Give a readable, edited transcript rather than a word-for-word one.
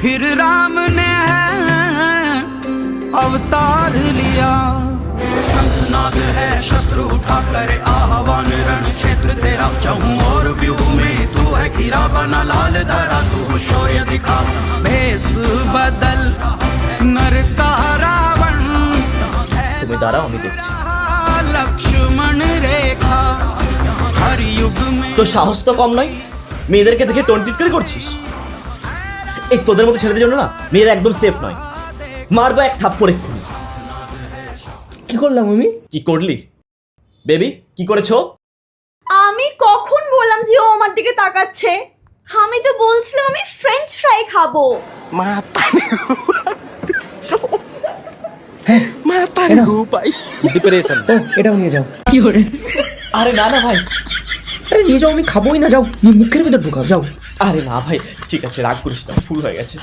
फिर राम ने अवतार लिया। शंखनाद है शस्त्र उठा करे आह्वान, रण क्षेत्र तेरा चहूं और व्यूह में तू है घिरा बना लाल धरा तू शौर्य दिखा। भेष बदल नर का रावण, তুমি দাঁড়াও, আমি দেখছি। लक्ष्मण रेखा हर युग में। তোর সাহস তো কম নয়, মেয়েদেরকে দেখে টোনটিটকারি করছিস। এই তোদের মতো ছেলেদের জন্য না মেয়েরা একদম সেফ নয়। মারবো এক থাপ্পড় এক্ষুনি। কি করলাম আমি? কি করলি বেবি, কি করেছো? আমি কখন বললাম যে ও আমার দিকে তাকাচ্ছে? আমি তো বলছিলাম আমি ফ্রেঞ্চ ফ্রাই খাবো। ডিপ্রেশন। ও এটাও নিয়ে যাও। আরে না না ভাই, আরে নিয়ে যাও, আমি খাবোই না, যাও নিয়ে মুখের ভিতর ঢুকাও, যাও। আরে না ভাই, ঠিক আছে রাগ করিস না, ভুল হয়ে গেছে।